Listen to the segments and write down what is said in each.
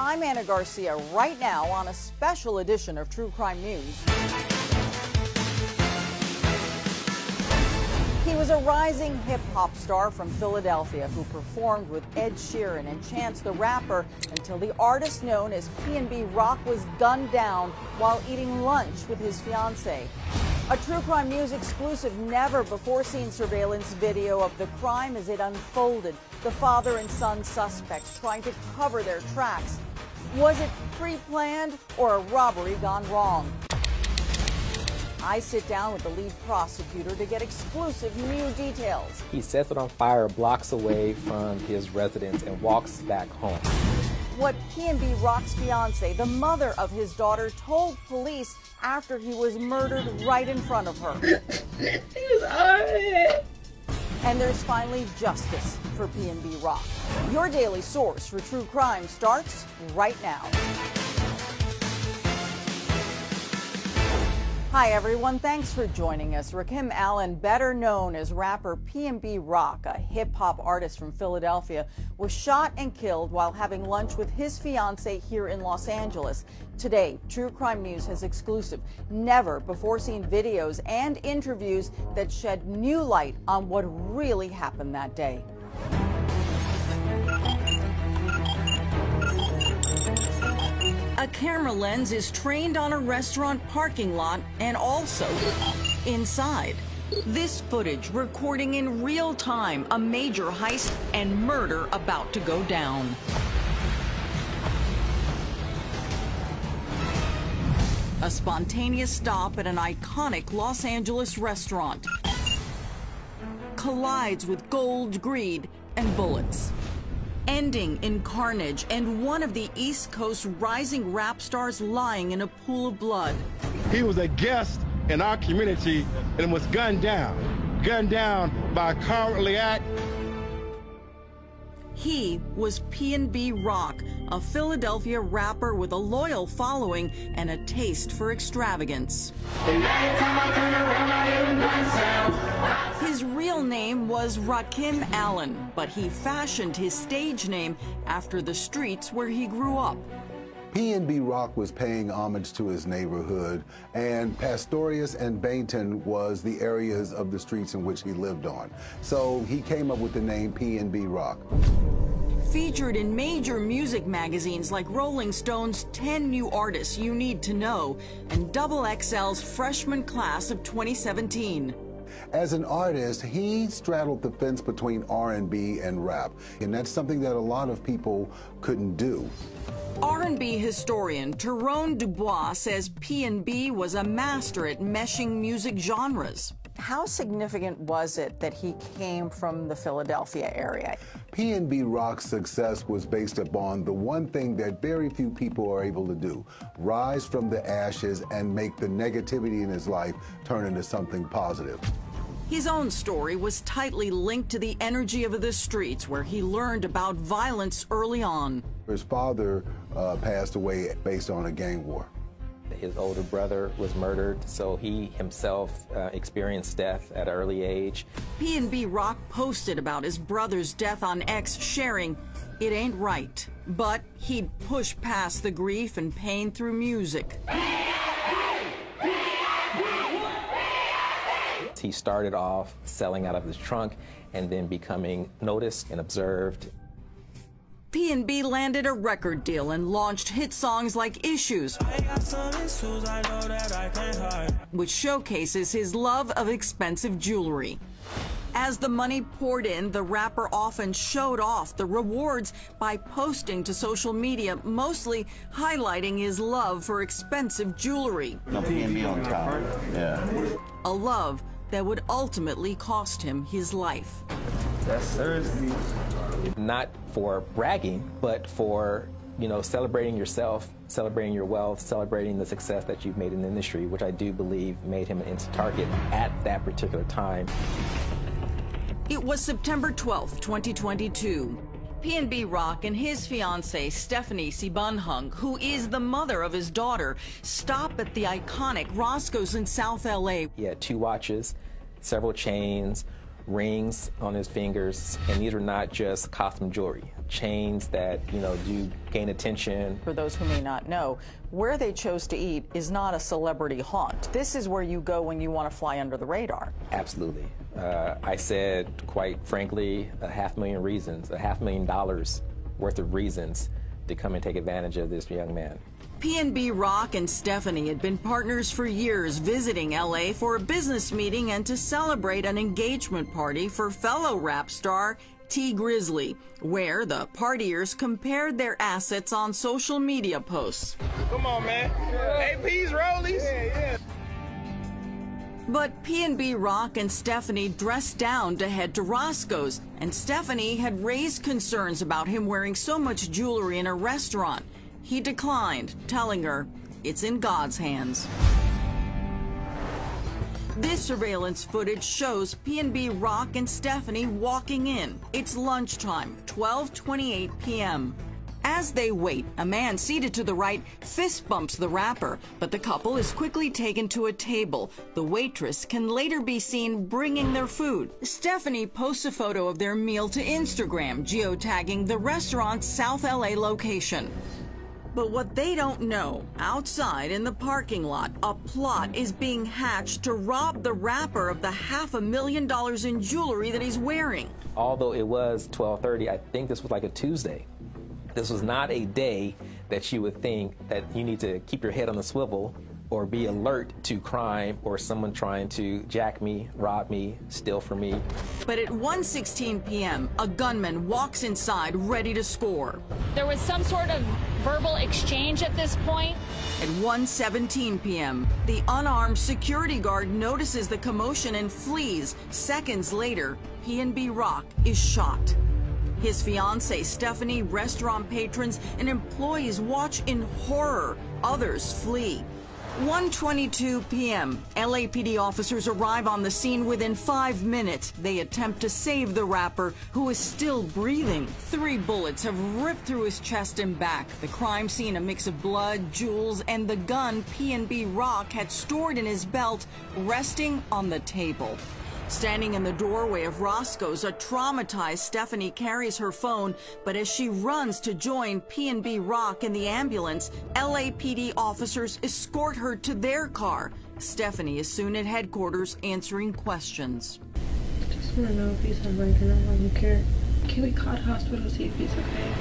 I'm Anna Garcia, right now on a special edition of True Crime News. He was a rising hip-hop star from Philadelphia who performed with Ed Sheeran and Chance the Rapper until the artist known as P&B Rock was gunned down while eating lunch with his fiancée. A True Crime News exclusive never-before-seen surveillance video of the crime as it unfolded. The father and son suspects trying to cover their tracks. Was it pre-planned or a robbery gone wrong? I sit down with the lead prosecutor to get exclusive new details. He sets it on fire blocks away from his residence and walks back home. What P&B Rock's fiancée, the mother of his daughter, told police after he was murdered right in front of her. He was alright. And there's finally justice for P&B Rock. Your daily source for true crime starts right now. Hi everyone, thanks for joining us. Rakim Allen, better known as rapper P&B Rock, a hip-hop artist from Philadelphia, was shot and killed while having lunch with his fiancée here in Los Angeles. Today, True Crime News has exclusive, never-before-seen videos and interviews that shed new light on what really happened that day. A camera lens is trained on a restaurant parking lot and also inside. This footage recording in real time a major heist and murder about to go down. A spontaneous stop at an iconic Los Angeles restaurant collides with gold, greed, and bullets, ending in carnage and one of the East Coast rising rap stars lying in a pool of blood. He was a guest in our community and was gunned down by a cowardly act. He was P&B Rock, a Philadelphia rapper with a loyal following and a taste for extravagance. His real name was Rakim Allen, but he fashioned his stage name after the streets where he grew up. P&B Rock was paying homage to his neighborhood, and Pastorius and Bainton was the areas of the streets in which he lived on. So he came up with the name P&B Rock. Featured in major music magazines like Rolling Stone's 10 New Artists You Need to Know and XXL's freshman class of 2017. As an artist, he straddled the fence between R&B and rap, and that's something that a lot of people couldn't do. R&B historian Tyrone Dubois says P&B was a master at meshing music genres. How significant was it that he came from the Philadelphia area? P&B Rock's success was based upon the one thing that very few people are able to do: rise from the ashes and make the negativity in his life turn into something positive. His own story was tightly linked to the energy of the streets, where he learned about violence early on. His father passed away based on a gang war. His older brother was murdered, so he himself experienced death at an early age. P&B Rock posted about his brother's death on X, sharing, "It ain't right." But he'd push past the grief and pain through music. He started off selling out of his trunk and then becoming noticed and observed. P&B landed a record deal and launched hit songs like Issues, which showcases his love of expensive jewelry. As the money poured in, the rapper often showed off the rewards by posting to social media, mostly highlighting his love for expensive jewelry. No P&B on top. Yeah. A love that would ultimately cost him his life. That's Thursday. Not for bragging, but for, celebrating yourself, celebrating your wealth, celebrating the success that you've made in the industry, which I do believe made him an instant target at that particular time. It was September 12th, 2022. P&B Rock and his fiancée, Stephanie Sibunhung, who is the mother of his daughter, stop at the iconic Roscoe's in South LA. He had 2 watches, several chains, rings on his fingers, and these are not just costume jewelry. chains that, you know, do gain attention. For those who may not know, where they chose to eat is not a celebrity haunt. This is where you go when you want to fly under the radar. Absolutely. I said, quite frankly, $500,000 reasons, $500,000 worth of reasons to come and take advantage of this young man. PNB Rock and Stephanie had been partners for years, visiting LA for a business meeting and to celebrate an engagement party for fellow rap star T Grizzly, where the partiers compared their assets on social media posts. Come on, man. AP's rollies. Yeah. But PNB Rock and Stephanie dressed down to head to Roscoe's, and Stephanie had raised concerns about him wearing so much jewelry in a restaurant. He declined, telling her it's in God's hands. This surveillance footage shows PNB Rock and Stephanie walking in. It's lunchtime, 12:28 p.m. As they wait, a man seated to the right fist bumps the rapper, but the couple is quickly taken to a table. The waitress can later be seen bringing their food. Stephanie posts a photo of their meal to Instagram, geotagging the restaurant's South LA location. But what they don't know, outside in the parking lot, a plot is being hatched to rob the rapper of the $500,000 in jewelry that he's wearing. Although it was 12:30, I think this was like a Tuesday. This was not a day that you would think that you need to keep your head on the swivel or be alert to crime or someone trying to jack me, rob me, steal from me. But at 1:16 p.m., a gunman walks inside ready to score. There was some sort of verbal exchange at this point. At 1:17 p.m., the unarmed security guard notices the commotion and flees. Seconds later, PNB Rock is shot. His fiancée, Stephanie, restaurant patrons, and employees watch in horror. Others flee. 1:22 p.m. LAPD officers arrive on the scene within 5 minutes. They attempt to save the rapper, who is still breathing. 3 bullets have ripped through his chest and back. The crime scene, a mix of blood, jewels, and the gun PNB Rock had stored in his belt, resting on the table. Standing in the doorway of Roscoe's, a traumatized Stephanie carries her phone, but as she runs to join PNB Rock in the ambulance, LAPD officers escort her to their car. Stephanie is soon at headquarters answering questions. I just want to know if he's alright and I don't care. Can we call the hospital to see if he's okay?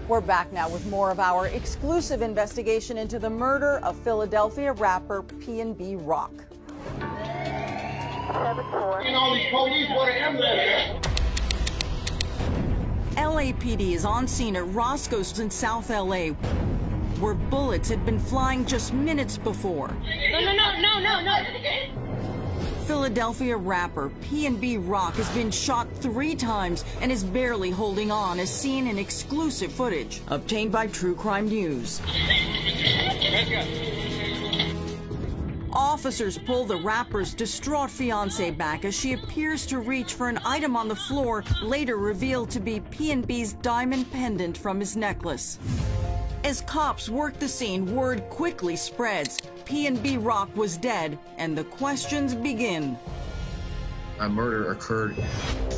We're back now with more of our exclusive investigation into the murder of Philadelphia rapper PNB Rock. 7-4. LAPD is on scene at Roscoe's in South LA, where bullets had been flying just minutes before. No. Philadelphia rapper PNB Rock has been shot 3 times and is barely holding on, as seen in exclusive footage obtained by True Crime News. Officers pull the rapper's distraught fiancée back as she appears to reach for an item on the floor, later revealed to be PNB's diamond pendant from his necklace. As cops work the scene, word quickly spreads. PNB Rock was dead, and the questions begin. A murder occurred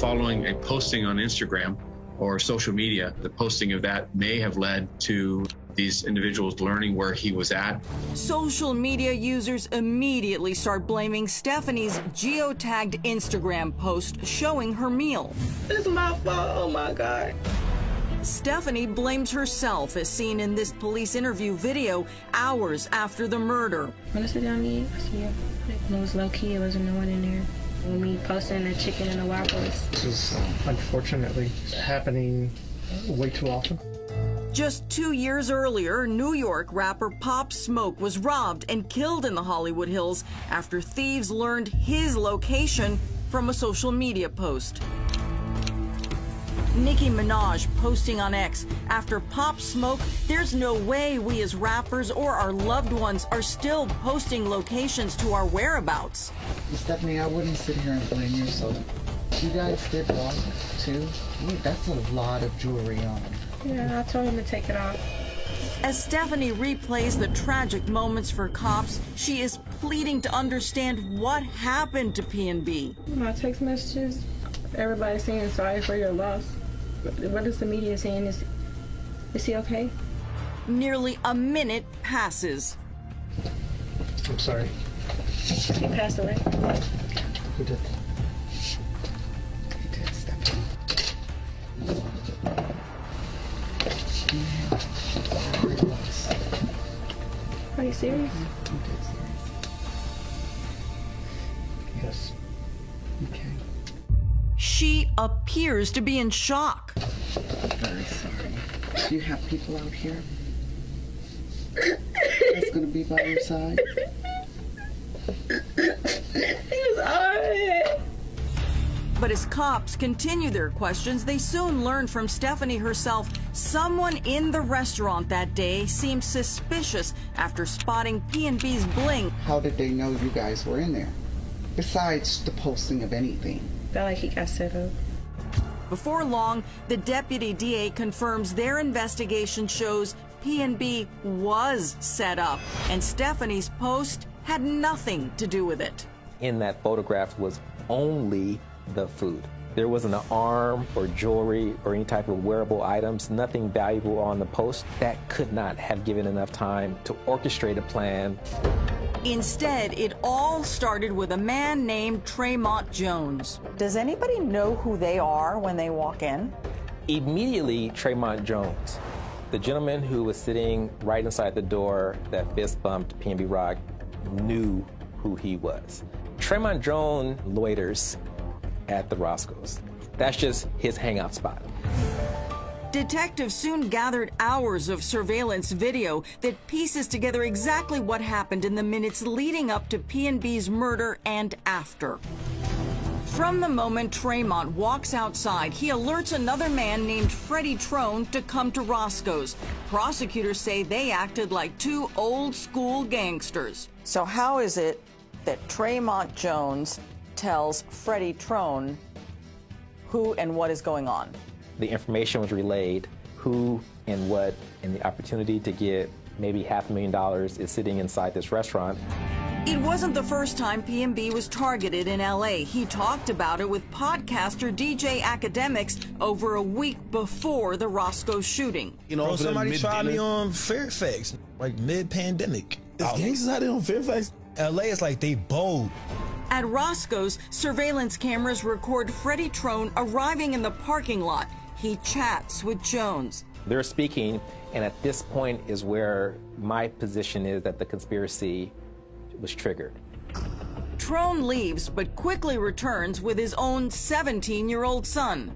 following a posting on Instagram or social media. The posting of that may have led to these individuals learning where he was at. Social media users immediately start blaming Stephanie's geotagged Instagram post showing her meal. It's my fault. Oh my God. Stephanie blames herself, as seen in this police interview video hours after the murder. When I sit down to eat, I see you. It was low key, there wasn't no one in there. When we posting the chicken and the waffles. This is unfortunately happening way too often. Just 2 years earlier, New York rapper Pop Smoke was robbed and killed in the Hollywood Hills after thieves learned his location from a social media post. Nicki Minaj posting on X, after Pop Smoke, there's no way we as rappers or our loved ones are still posting locations to our whereabouts. Stephanie, I wouldn't sit here and blame yourself. You guys did walk too. That's a lot of jewelry on. Yeah, I told him to take it off. As Stephanie replays the tragic moments for cops, she is pleading to understand what happened to P&B. My text messages, everybody's saying sorry for your loss. What is the media saying? Is he okay? Nearly a minute passes. I'm sorry. He passed away. Who did? He did, Stephanie. Are you serious? Yes. Okay. She appears to be in shock. I'm very sorry. Do you have people out here that's going to be by your side? He was alright. But as cops continue their questions, they soon learn from Stephanie herself someone in the restaurant that day seemed suspicious after spotting P&B's bling. How did they know you guys were in there? Besides the posting of anything. Felt like he got set up. Before long, the deputy DA confirms their investigation shows P&B was set up, and Stephanie's post had nothing to do with it. In that photograph was only the food. There wasn't an arm or jewelry or any type of wearable items, nothing valuable on the post. That could not have given enough time to orchestrate a plan. Instead, it all started with a man named Tremont Jones. Does anybody know who they are when they walk in? Immediately, Tremont Jones, the gentleman who was sitting right inside the door that fist bumped P&B Rock, knew who he was. Tremont Jones loiters at the Roscoe's. That's just his hangout spot. Detectives soon gathered hours of surveillance video that pieces together exactly what happened in the minutes leading up to P&B's murder and after. From the moment Tremont walks outside, he alerts another man named Freddie Trone to come to Roscoe's. Prosecutors say they acted like two old-school gangsters. So how is it that Tremont Jones tells Freddie Trone who and what is going on? The information was relayed, who and what, and the opportunity to get maybe $500,000 is sitting inside this restaurant. It wasn't the first time P&B was targeted in L.A. He talked about it with podcaster DJ Academics over a week before the Roscoe shooting. You know, somebody tried me on Fairfax, like mid-pandemic. It's gangsters out there on Fairfax. L.A. is like they bold. At Roscoe's, surveillance cameras record Freddie Trone arriving in the parking lot. He chats with Jones. They're speaking, and at this point is where my position is that the conspiracy was triggered. Trone leaves, but quickly returns with his own 17-year-old son.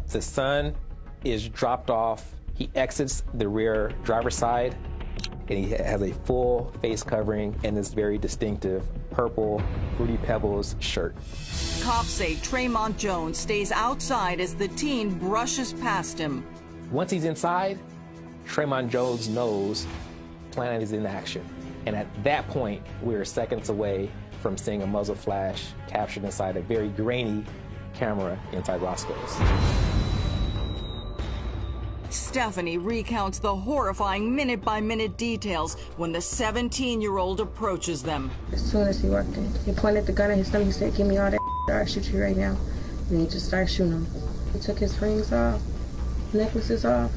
The son is dropped off. He exits the rear driver's side, and he has a full face covering and this very distinctive purple Fruity Pebbles shirt. Cops say Tremont Jones stays outside as the teen brushes past him. Once he's inside, Tremont Jones knows plan is in action. And at that point, we're seconds away from seeing a muzzle flash captured inside a very grainy camera inside Roscoe's. Stephanie recounts the horrifying minute-by-minute details when the 17-year-old approaches them. As soon as he walked in, he pointed the gun at his stomach. He said, "Give me all that or I'll shoot you right now." And he just started shooting him. He took his rings off, necklaces off,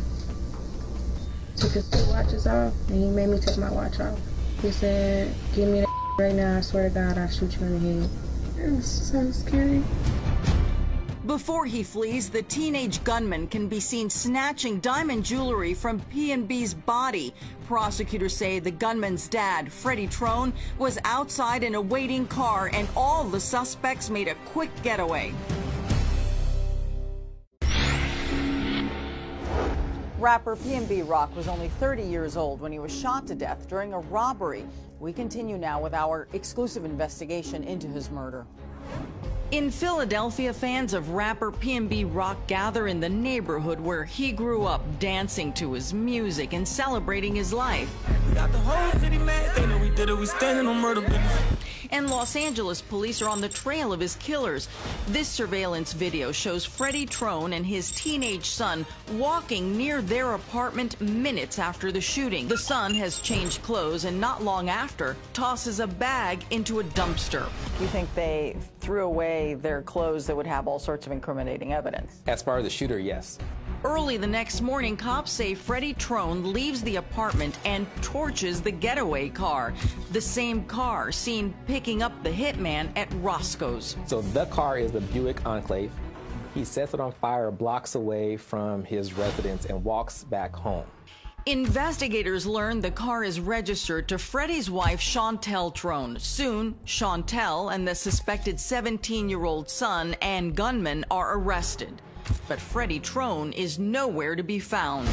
took his 2 watches off, and he made me take my watch off. He said, "Give me that right now. I swear to God, I'll shoot you in the head." It was so scary. Before he flees, the teenage gunman can be seen snatching diamond jewelry from P&B's body. Prosecutors say the gunman's dad, Freddie Trone, was outside in a waiting car, and all the suspects made a quick getaway. Rapper P&B Rock was only 30 years old when he was shot to death during a robbery. We continue now with our exclusive investigation into his murder. In Philadelphia, fans of rapper P&B Rock gather in the neighborhood where he grew up, dancing to his music and celebrating his life. We got the whole city mad, they know we did it, we standing on murder business. and Los Angeles police are on the trail of his killers. This surveillance video shows Freddie Trone and his teenage son walking near their apartment minutes after the shooting. The son has changed clothes and not long after tosses a bag into a dumpster. You think they threw away their clothes that would have all sorts of incriminating evidence? As far as the shooter, yes. Early the next morning, cops say Freddie Trone leaves the apartment and torches the getaway car, the same car seen picking up the hitman at Roscoe's. So the car is the Buick Enclave. He sets it on fire blocks away from his residence and walks back home. Investigators learn the car is registered to Freddie's wife, Chantel Trone. Soon, Chantel and the suspected 17-year-old son and gunman are arrested. But Freddie Trone is nowhere to be found.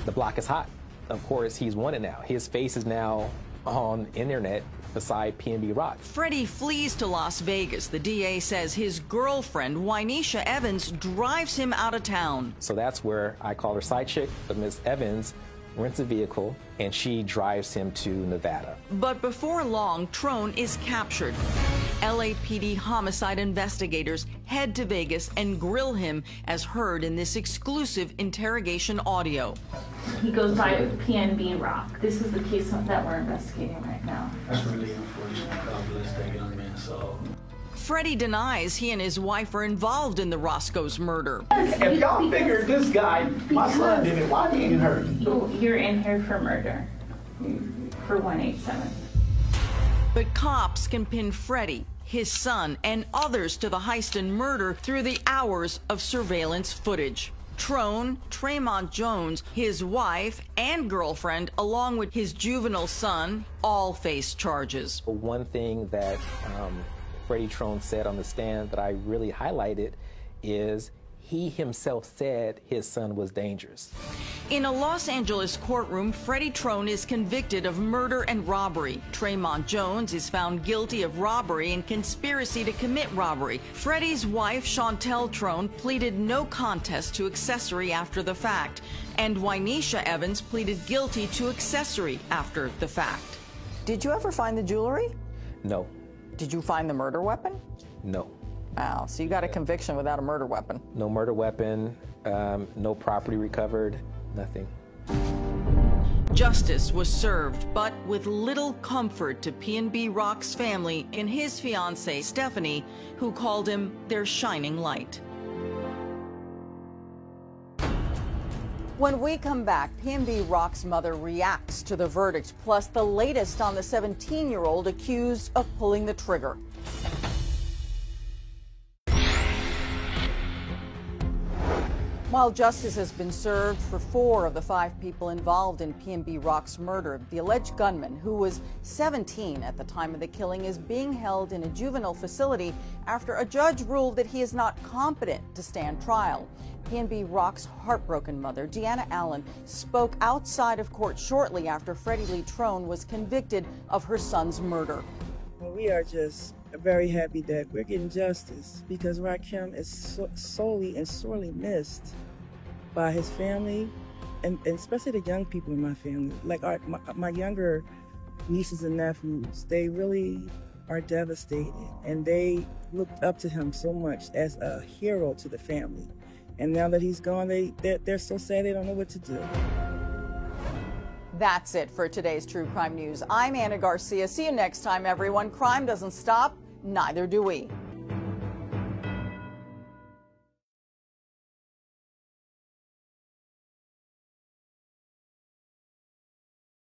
The block is hot. Of course, he's wanted now. His face is now on internet beside PNB Rock. Freddie flees to Las Vegas. The DA says his girlfriend, Wynesha Evans, drives him out of town. So that's where I call her side chick, but Miss Evans rents a vehicle and she drives him to Nevada. But before long, Trone is captured. LAPD homicide investigators head to Vegas and grill him as heard in this exclusive interrogation audio. He goes by PNB Rock. This is the case that we're investigating right now. That's really unfortunate. God bless that young man. So Freddie denies he and his wife are involved in the Roscoe's murder. if y'all figured this guy, my son did it, why didn't hurt? You're in here for murder, for 187. But cops can pin Freddie, his son, and others to the heist and murder through the hours of surveillance footage. Trone, Tremont Jones, his wife and girlfriend, along with his juvenile son, all face charges. One thing that Freddie Trone said on the stand that I really highlighted is he himself said his son was dangerous. In a Los Angeles courtroom, Freddie Trone is convicted of murder and robbery. Tremont Jones is found guilty of robbery and conspiracy to commit robbery. Freddie's wife, Chantel Trone, pleaded no contest to accessory after the fact, and Wynesha Evans pleaded guilty to accessory after the fact. Did you ever find the jewelry? No. Did you find the murder weapon? No. Wow, so you got a conviction without a murder weapon. No murder weapon, no property recovered, nothing. Justice was served, but with little comfort to PNB Rock's family and his fiancée, Stephanie, who called him their shining light. When we come back, PNB Rock's mother reacts to the verdict, plus the latest on the 17-year-old accused of pulling the trigger. While justice has been served for 4 of the 5 people involved in PNB Rock's murder, the alleged gunman, who was 17 at the time of the killing, is being held in a juvenile facility after a judge ruled that he is not competent to stand trial. PNB Rock's heartbroken mother, Deanna Allen, spoke outside of court shortly after Freddie Lee Trone was convicted of her son's murder. We are just very happy that we're getting justice because Rakim is solely and sorely missed by his family and especially the young people in my family. Like my younger nieces and nephews, they really are devastated and they looked up to him so much as a hero to the family. And now that he's gone, they're so sad they don't know what to do. That's it for today's True Crime News. I'm Anna Garcia. See you next time, everyone. Crime doesn't stop, neither do we.